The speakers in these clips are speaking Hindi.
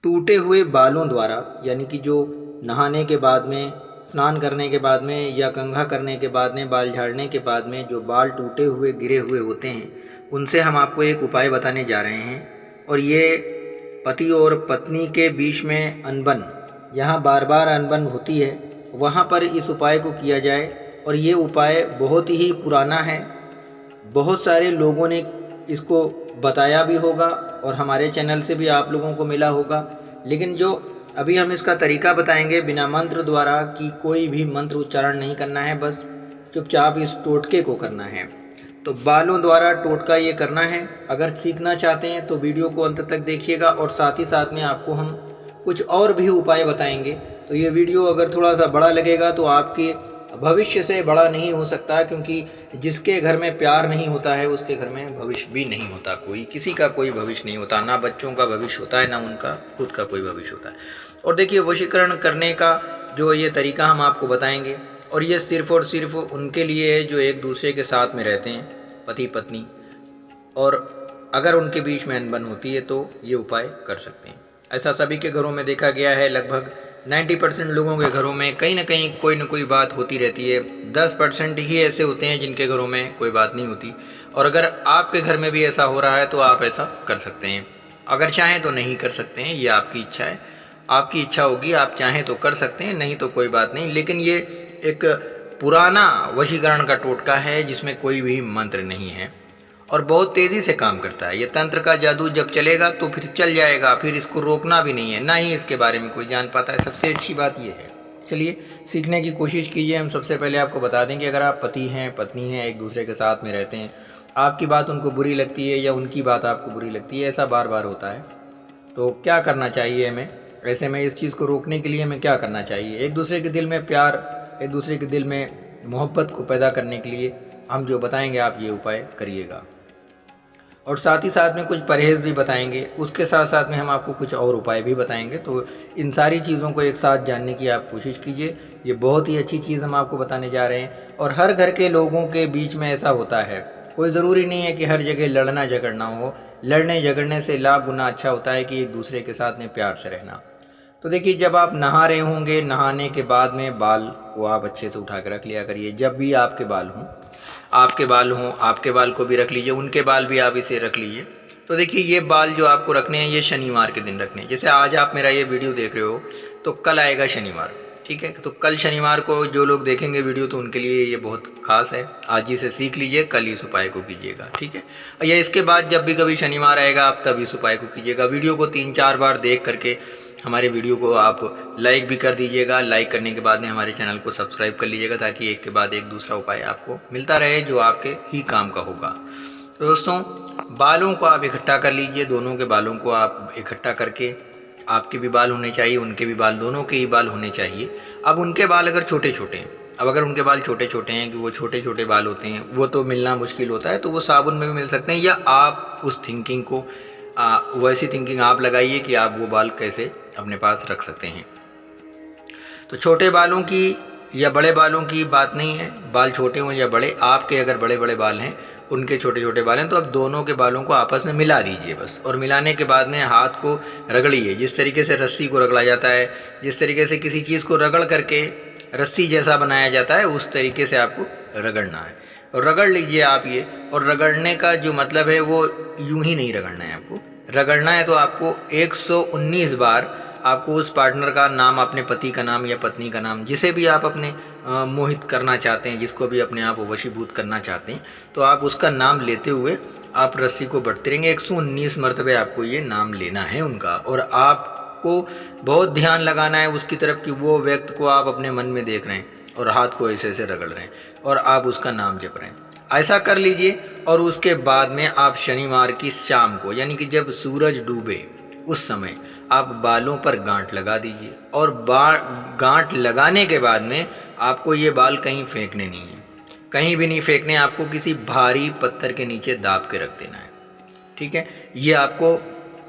टूटे हुए बालों द्वारा, यानी कि जो नहाने के बाद में, स्नान करने के बाद में या कंघा करने के बाद में, बाल झाड़ने के बाद में जो बाल टूटे हुए गिरे हुए होते हैं, उनसे हम आपको एक उपाय बताने जा रहे हैं। और ये पति और पत्नी के बीच में अनबन, जहाँ बार बार अनबन होती है, वहाँ पर इस उपाय को किया जाए। और ये उपाय बहुत ही पुराना है, बहुत सारे लोगों ने इसको बताया भी होगा और हमारे चैनल से भी आप लोगों को मिला होगा। लेकिन जो अभी हम इसका तरीका बताएंगे, बिना मंत्र द्वारा कि कोई भी मंत्र उच्चारण नहीं करना है, बस चुपचाप इस टोटके को करना है। तो बालों द्वारा टोटका ये करना है। अगर सीखना चाहते हैं तो वीडियो को अंत तक देखिएगा, और साथ ही साथ में आपको हम कुछ और भी उपाय बताएंगे। तो ये वीडियो अगर थोड़ा सा बड़ा लगेगा तो आपके भविष्य से बड़ा नहीं हो सकता, क्योंकि जिसके घर में प्यार नहीं होता है उसके घर में भविष्य भी नहीं होता। कोई किसी का कोई भविष्य नहीं होता, ना बच्चों का भविष्य होता है, ना उनका खुद का कोई भविष्य होता है। और देखिए, वशीकरण करने का जो ये तरीका हम आपको बताएंगे, और ये सिर्फ और सिर्फ उनके लिए है जो एक दूसरे के साथ में रहते हैं, पति पत्नी। और अगर उनके बीच में अनबन होती है तो ये उपाय कर सकते हैं। ऐसा सभी के घरों में देखा गया है। लगभग 90% लोगों के घरों में कहीं ना कहीं कोई ना कोई बात होती रहती है। 10% ही ऐसे होते हैं जिनके घरों में कोई बात नहीं होती। और अगर आपके घर में भी ऐसा हो रहा है तो आप ऐसा कर सकते हैं। अगर चाहें तो नहीं कर सकते हैं, ये आपकी इच्छा है। आपकी इच्छा होगी, आप चाहें तो कर सकते हैं, नहीं तो कोई बात नहीं। लेकिन ये एक पुराना वशीकरण का टोटका है जिसमें कोई भी मंत्र नहीं है और बहुत तेज़ी से काम करता है। ये तंत्र का जादू जब चलेगा तो फिर चल जाएगा, फिर इसको रोकना भी नहीं है, ना ही इसके बारे में कोई जान पाता है। सबसे अच्छी बात ये है। चलिए सीखने की कोशिश कीजिए। हम सबसे पहले आपको बता दें कि अगर आप पति हैं, पत्नी हैं, एक दूसरे के साथ में रहते हैं, आपकी बात उनको बुरी लगती है या उनकी बात आपको बुरी लगती है, ऐसा बार बार होता है, तो क्या करना चाहिए हमें? ऐसे में इस चीज़ को रोकने के लिए हमें क्या करना चाहिए? एक दूसरे के दिल में प्यार, एक दूसरे के दिल में मोहब्बत को पैदा करने के लिए हम जो बताएंगे आप ये उपाय करिएगा। और साथ ही साथ में कुछ परहेज़ भी बताएंगे। उसके साथ साथ में हम आपको कुछ और उपाय भी बताएंगे। तो इन सारी चीज़ों को एक साथ जानने की आप कोशिश कीजिए। ये बहुत ही अच्छी चीज़ हम आपको बताने जा रहे हैं। और हर घर के लोगों के बीच में ऐसा होता है। कोई ज़रूरी नहीं है कि हर जगह लड़ना झगड़ना हो। लड़ने झगड़ने से लाख गुना अच्छा होता है कि एक दूसरे के साथ में प्यार से रहना। तो देखिए, जब आप नहा रहे होंगे, नहाने के बाद में बाल को आप अच्छे से उठा कर रख लिया करिए। जब भी आपके बाल हों, आपके बाल हों, आपके बाल को भी रख लीजिए, उनके बाल भी आप इसे रख लीजिए। तो देखिए, ये बाल जो आपको रखने हैं ये शनिवार के दिन रखने हैं। जैसे आज आप मेरा ये वीडियो देख रहे हो तो कल आएगा शनिवार, ठीक है? तो कल शनिवार को जो लोग देखेंगे वीडियो तो उनके लिए ये बहुत खास है। आज ही से सीख लीजिए, कल इस उपाय को कीजिएगा, ठीक है? या इसके बाद जब भी कभी शनिवार आएगा आप तब इस उपाय को कीजिएगा। वीडियो को 3-4 बार देख करके हमारे वीडियो को आप लाइक भी कर दीजिएगा। लाइक करने के बाद में हमारे चैनल को सब्सक्राइब कर लीजिएगा, ताकि एक के बाद एक दूसरा उपाय आपको मिलता रहे जो आपके ही काम का होगा। तो दोस्तों, बालों को आप इकट्ठा कर लीजिए। दोनों के बालों को आप इकट्ठा करके, आपके भी बाल होने चाहिए, उनके भी बाल, दोनों के ही बाल होने चाहिए। अब उनके बाल अगर छोटे छोटे हैं, अब अगर उनके बाल छोटे छोटे हैं, कि वो छोटे छोटे बाल होते हैं, वो तो मिलना मुश्किल होता है, तो वो साबुन में भी मिल सकते हैं। या आप उस थिंकिंग को वैसी थिंकिंग आप लगाइए कि आप वो बाल कैसे अपने पास रख सकते हैं। तो छोटे बालों की या बड़े बालों की बात नहीं है, बाल छोटे हों या बड़े, आपके अगर बड़े बड़े बाल हैं, उनके छोटे छोटे बाल हैं, तो आप दोनों के बालों को आपस में मिला दीजिए बस। और मिलाने के बाद में हाथ को रगड़िए, जिस तरीके से रस्सी को रगड़ा जाता है, जिस तरीके से किसी चीज़ को रगड़ करके रस्सी जैसा बनाया जाता है, उस तरीके से आपको रगड़ना है। और रगड़ लीजिए आप ये। और रगड़ने का जो मतलब है वो यूं ही नहीं रगड़ना है आपको। रगड़ना है तो आपको 119 बार आपको उस पार्टनर का नाम, अपने पति का नाम या पत्नी का नाम, जिसे भी आप अपने मोहित करना चाहते हैं, जिसको भी अपने आप वशीभूत करना चाहते हैं, तो आप उसका नाम लेते हुए आप रस्सी को बढ़ते रहेंगे। 119 मरतबे आपको ये नाम लेना है उनका। और आपको बहुत ध्यान लगाना है उसकी तरफ कि वो व्यक्ति को आप अपने मन में देख रहे हैं और हाथ को ऐसे ऐसे रगड़ रहे हैं और आप उसका नाम जप रहे हैं। ऐसा कर लीजिए। और उसके बाद में आप शनिवार की शाम को, यानी कि जब सूरज डूबे उस समय, आप बालों पर गांठ लगा दीजिए। और गांठ लगाने के बाद में आपको ये बाल कहीं फेंकने नहीं है, कहीं भी नहीं फेंकने, आपको किसी भारी पत्थर के नीचे दाब के रख देना है, ठीक है? ये आपको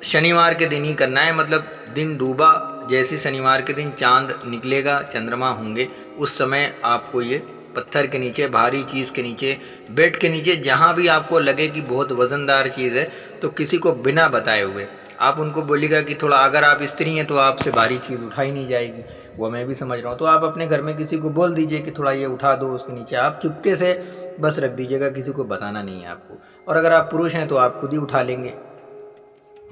शनिवार के दिन ही करना है। मतलब दिन डूबा, जैसे शनिवार के दिन चांद निकलेगा, चंद्रमा होंगे, उस समय आपको ये पत्थर के नीचे, भारी चीज़ के नीचे, बेड के नीचे, जहाँ भी आपको लगे कि बहुत वज़नदार चीज़ है, तो किसी को बिना बताए हुए आप उनको बोलिएगा कि थोड़ा, अगर आप स्त्री हैं तो आपसे भारी चीज़ उठाई नहीं जाएगी, वो मैं भी समझ रहा हूँ। तो आप अपने घर में किसी को बोल दीजिए कि थोड़ा ये उठा दो उसके नीचे, आप चुपके से बस रख दीजिएगा, किसी को बताना नहीं है आपको। और अगर आप पुरुष हैं तो आप खुद ही उठा लेंगे,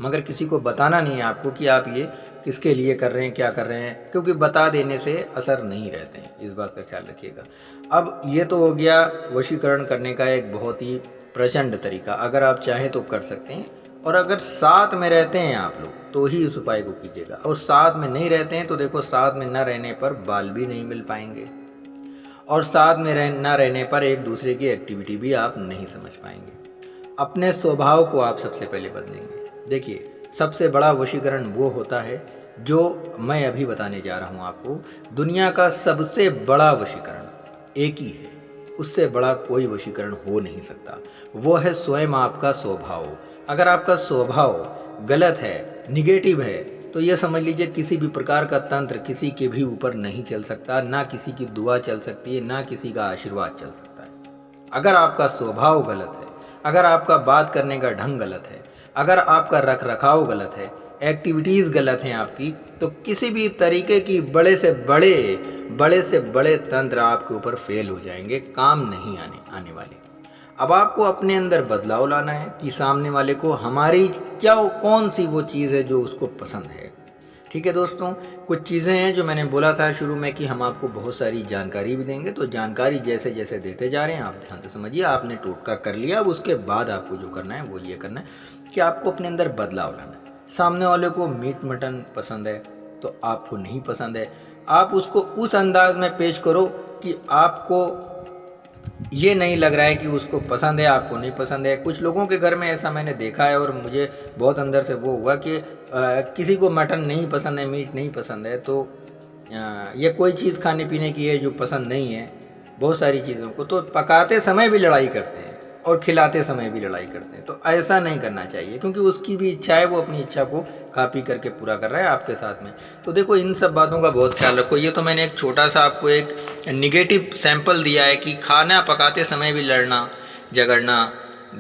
मगर किसी को बताना नहीं है आपको कि आप ये किसके लिए कर रहे हैं, क्या कर रहे हैं, क्योंकि बता देने से असर नहीं रहते हैं, इस बात का ख्याल रखिएगा। अब ये तो हो गया वशीकरण करने का एक बहुत ही प्रचंड तरीका, अगर आप चाहें तो कर सकते हैं। और अगर साथ में रहते हैं आप लोग तो ही उस उपाय को कीजिएगा, और साथ में नहीं रहते हैं तो देखो, साथ में न रहने पर बाल भी नहीं मिल पाएंगे, और साथ में न रहने पर एक दूसरे की एक्टिविटी भी आप नहीं समझ पाएंगे। अपने स्वभाव को आप सबसे पहले बदलेंगे। देखिए, सबसे बड़ा वशीकरण वो होता है जो मैं अभी बताने जा रहा हूँ आपको। दुनिया का सबसे बड़ा वशीकरण एक ही है, उससे बड़ा कोई वशीकरण हो नहीं सकता। वो है स्वयं आपका स्वभाव। अगर आपका स्वभाव गलत है, निगेटिव है, तो ये समझ लीजिए किसी भी प्रकार का तंत्र किसी के भी ऊपर नहीं चल सकता, ना किसी की दुआ चल सकती है, ना किसी का आशीर्वाद चल सकता है। अगर आपका स्वभाव गलत है, अगर आपका बात करने का ढंग गलत है, अगर आपका रख रखाव गलत है, एक्टिविटीज़ गलत हैं आपकी, तो किसी भी तरीके की बड़े से बड़े तंत्र आपके ऊपर फेल हो जाएंगे, काम नहीं आने वाले। अब आपको अपने अंदर बदलाव लाना है कि सामने वाले को हमारी कौन सी वो चीज़ है जो उसको पसंद है। ठीक है दोस्तों, कुछ चीज़ें हैं जो मैंने बोला था शुरू में कि हम आपको बहुत सारी जानकारी भी देंगे, तो जानकारी जैसे जैसे देते जा रहे हैं आप ध्यान से समझिए। आपने टोटका कर लिया, अब उसके बाद आपको जो करना है वो ये करना है कि आपको अपने अंदर बदलाव लाना है। सामने वाले को मीट मटन पसंद है तो आपको नहीं पसंद है, आप उसको उस अंदाज में पेश करो कि आपको ये नहीं लग रहा है कि उसको पसंद है, आपको नहीं पसंद है। कुछ लोगों के घर में ऐसा मैंने देखा है और मुझे बहुत अंदर से वो हुआ कि किसी को मटन नहीं पसंद है, मीट नहीं पसंद है, तो ये कोई चीज़ खाने पीने की है जो पसंद नहीं है, बहुत सारी चीज़ों को तो पकाते समय भी लड़ाई करते हैं और खिलाते समय भी लड़ाई करते हैं। तो ऐसा नहीं करना चाहिए, क्योंकि उसकी भी इच्छा है, वो अपनी इच्छा को खा पी करके पूरा कर रहा है आपके साथ में। तो देखो, इन सब बातों का बहुत ख्याल रखो। ये तो मैंने एक छोटा सा आपको एक निगेटिव सैंपल दिया है कि खाना पकाते समय भी लड़ना झगड़ना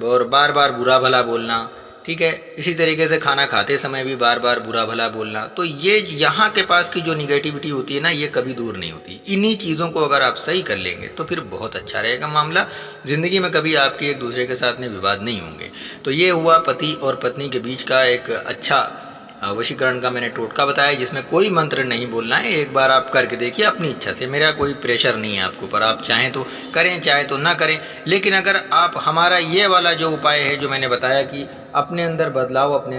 और बार बार बुरा भला बोलना, ठीक है। इसी तरीके से खाना खाते समय भी बार बार बुरा भला बोलना, तो ये यहाँ के पास की जो निगेटिविटी होती है ना, ये कभी दूर नहीं होती। इन्हीं चीज़ों को अगर आप सही कर लेंगे तो फिर बहुत अच्छा रहेगा मामला, ज़िंदगी में कभी आपके एक दूसरे के साथ में विवाद नहीं होंगे। तो ये हुआ पति और पत्नी के बीच का एक अच्छा वशीकरण का मैंने टोटका बताया, जिसमें कोई मंत्र नहीं बोलना है। एक बार आप करके देखिए अपनी इच्छा से, मेरा कोई प्रेशर नहीं है आपके ऊपर, आप चाहें तो करें चाहे तो ना करें। लेकिन अगर आप हमारा ये वाला जो उपाय है जो मैंने बताया कि अपने अंदर बदलाव, अपने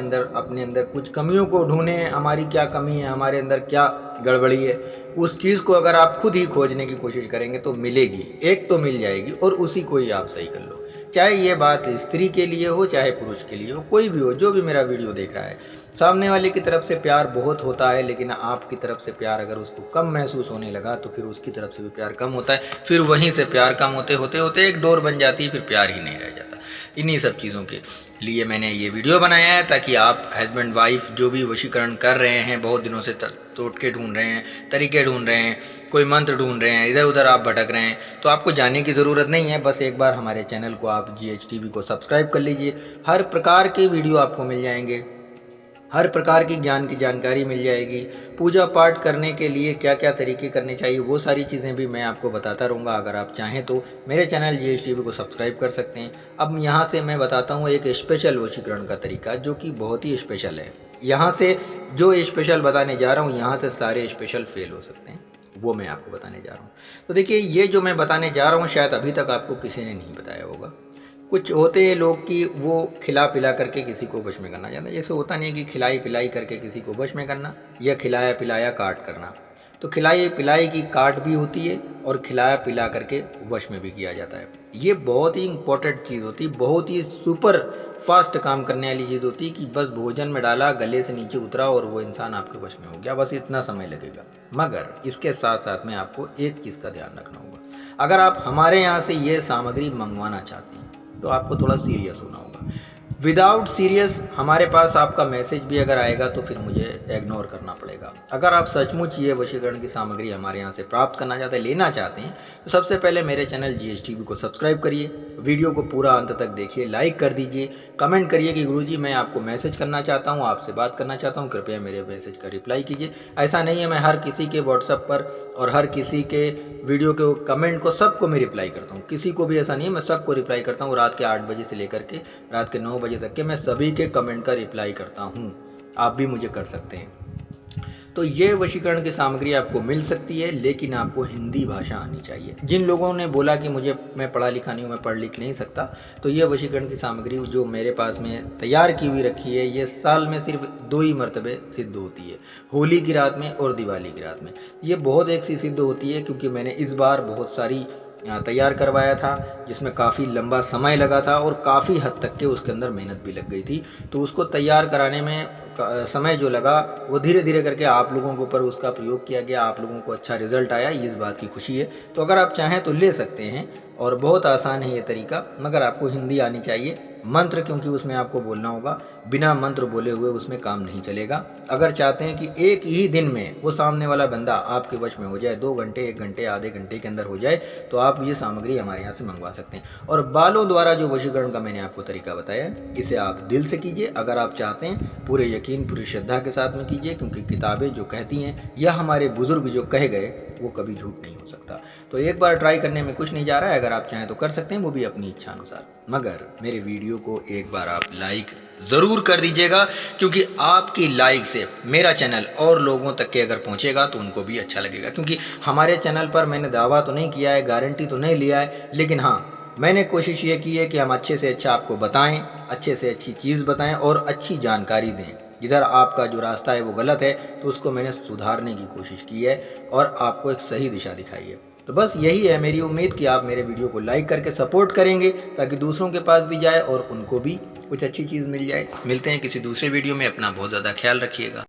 अंदर कुछ कमियों को ढूंढें, हमारी क्या कमी है, हमारे अंदर क्या गड़बड़ी है, उस चीज़ को अगर आप खुद ही खोजने की कोशिश करेंगे तो मिलेगी, एक तो मिल जाएगी, और उसी को ही आप सही कर लो। चाहे ये बात स्त्री के लिए हो चाहे पुरुष के लिए हो, कोई भी हो जो भी मेरा वीडियो देख रहा है, सामने वाले की तरफ से प्यार बहुत होता है, लेकिन आपकी तरफ से प्यार अगर उसको कम महसूस होने लगा तो फिर उसकी तरफ से भी प्यार कम होता है, फिर वहीं से प्यार कम होते एक डोर बन जाती है, फिर प्यार ही नहीं रह जाता। इन्हीं सब चीज़ों के लिए मैंने ये वीडियो बनाया है, ताकि आप हस्बैंड वाइफ जो भी वशीकरण कर रहे हैं, बहुत दिनों से टोटके ढूंढ रहे हैं, तरीके ढूंढ रहे हैं, कोई मंत्र ढूंढ रहे हैं, इधर उधर आप भटक रहे हैं, तो आपको जाने की ज़रूरत नहीं है। बस एक बार हमारे चैनल को आप GH TV को सब्सक्राइब कर लीजिए, हर प्रकार के वीडियो आपको मिल जाएंगे, हर प्रकार की ज्ञान की जानकारी मिल जाएगी। पूजा पाठ करने के लिए क्या क्या तरीके करने चाहिए, वो सारी चीज़ें भी मैं आपको बताता रहूँगा। अगर आप चाहें तो मेरे चैनल GH TV को सब्सक्राइब कर सकते हैं। अब यहाँ से मैं बताता हूँ एक स्पेशल वशीकरण का तरीका, जो कि बहुत ही स्पेशल है। यहाँ से जो स्पेशल बताने जा रहा हूँ, यहाँ से सारे स्पेशल फेल हो सकते हैं, वो मैं आपको बताने जा रहा हूँ। तो देखिए, ये जो मैं बताने जा रहा हूँ शायद अभी तक आपको किसी ने नहीं बताया होगा। कुछ होते हैं लोग कि वो खिला पिला करके किसी को वश में करना चाहते हैं। जैसे होता नहीं है कि खिलाई पिलाई करके किसी को वश में करना, या खिलाया पिलाया काट करना। तो खिलाई पिलाई की काट भी होती है और खिलाया पिला करके वश में भी किया जाता है। ये बहुत ही इंपॉर्टेंट चीज़ होती है, बहुत ही सुपर फास्ट काम करने वाली चीज़ होती है कि बस भोजन में डाला, गले से नीचे उतरा और वो इंसान आपके वश में हो गया, बस इतना समय लगेगा। मगर इसके साथ साथ में आपको एक चीज़ का ध्यान रखना होगा। अगर आप हमारे यहाँ से ये सामग्री मंगवाना चाहते हैं तो आपको थोड़ा सीरियस होना होगा। विदाउट सीरियस हमारे पास आपका मैसेज भी अगर आएगा तो फिर मुझे इग्नोर करना पड़ेगा। अगर आप सचमुच ये वशीकरण की सामग्री हमारे यहाँ से प्राप्त करना चाहते हैं, लेना चाहते हैं, तो सबसे पहले मेरे चैनल GSTV को सब्सक्राइब करिए, वीडियो को पूरा अंत तक देखिए, लाइक कर दीजिए, कमेंट करिए कि गुरुजी मैं आपको मैसेज करना चाहता हूँ, आपसे बात करना चाहता हूँ, कृपया मेरे मैसेज का रिप्लाई कीजिए। ऐसा नहीं है, मैं हर किसी के व्हाट्सएप पर और हर किसी के वीडियो के कमेंट को सबको मैं रिप्लाई करता हूँ। किसी को भी ऐसा नहीं है, मैं सबको रिप्लाई करता हूँ। रात के 8 बजे से लेकर के रात के 9 बजे तक के मैं सभी के कमेंट का रिप्लाई करता हूँ। आप भी मुझे कर सकते हैं। तो ये वशीकरण की सामग्री आपको मिल सकती है, लेकिन आपको हिंदी भाषा आनी चाहिए। जिन लोगों ने बोला कि मैं पढ़ा लिखा नहीं हूँ, मैं पढ़ लिख नहीं सकता, तो ये वशीकरण की सामग्री जो मेरे पास में तैयार की हुई रखी है, ये साल में सिर्फ 2 ही मरतबे सिद्ध होती है, होली की रात में और दिवाली की रात में। ये बहुत एक सी सिद्ध होती है, क्योंकि मैंने इस बार बहुत सारी तैयार करवाया था, जिसमें काफ़ी लंबा समय लगा था और काफ़ी हद तक के उसके अंदर मेहनत भी लग गई थी। तो उसको तैयार कराने में समय जो लगा, वो धीरे धीरे करके आप लोगों के ऊपर उसका प्रयोग किया गया, आप लोगों को अच्छा रिजल्ट आया, इस बात की खुशी है। तो अगर आप चाहें तो ले सकते हैं, और बहुत आसान है ये तरीका, मगर आपको हिंदी आनी चाहिए। मंत्र क्योंकि उसमें आपको बोलना होगा, बिना मंत्र बोले हुए उसमें काम नहीं चलेगा। अगर चाहते हैं कि एक ही दिन में वो सामने वाला बंदा आपके वश में हो जाए, 2 घंटे, 1 घंटे, आधे घंटे के अंदर हो जाए, तो आप ये सामग्री हमारे यहाँ से मंगवा सकते हैं। और बालों द्वारा जो वशीकरण का मैंने आपको तरीका बताया है, इसे आप दिल से कीजिए। अगर आप चाहते हैं पूरे यकीन, पूरी श्रद्धा के साथ में कीजिए, क्योंकि किताबें जो कहती हैं या हमारे बुजुर्ग जो कह गए, वो कभी झूठ नहीं हो सकता। तो एक बार ट्राई करने में कुछ नहीं जा रहा है, अगर आप चाहें तो कर सकते हैं, वो भी अपनी इच्छा अनुसार। मगर मेरे वीडियो को एक बार आप लाइक ज़रूर कर दीजिएगा, क्योंकि आपकी लाइक से मेरा चैनल और लोगों तक के अगर पहुंचेगा तो उनको भी अच्छा लगेगा। क्योंकि हमारे चैनल पर मैंने दावा तो नहीं किया है, गारंटी तो नहीं लिया है, लेकिन हाँ, मैंने कोशिश ये की है कि हम अच्छे से अच्छा आपको बताएं, अच्छे से अच्छी चीज़ बताएं और अच्छी जानकारी दें। जिधर आपका जो रास्ता है वो गलत है, तो उसको मैंने सुधारने की कोशिश की है और आपको एक सही दिशा दिखाई है। तो बस यही है मेरी उम्मीद कि आप मेरे वीडियो को लाइक करके सपोर्ट करेंगे, ताकि दूसरों के पास भी जाए और उनको भी कुछ अच्छी चीज़ मिल जाए। मिलते हैं किसी दूसरे वीडियो में, अपना बहुत ज़्यादा ख्याल रखिएगा।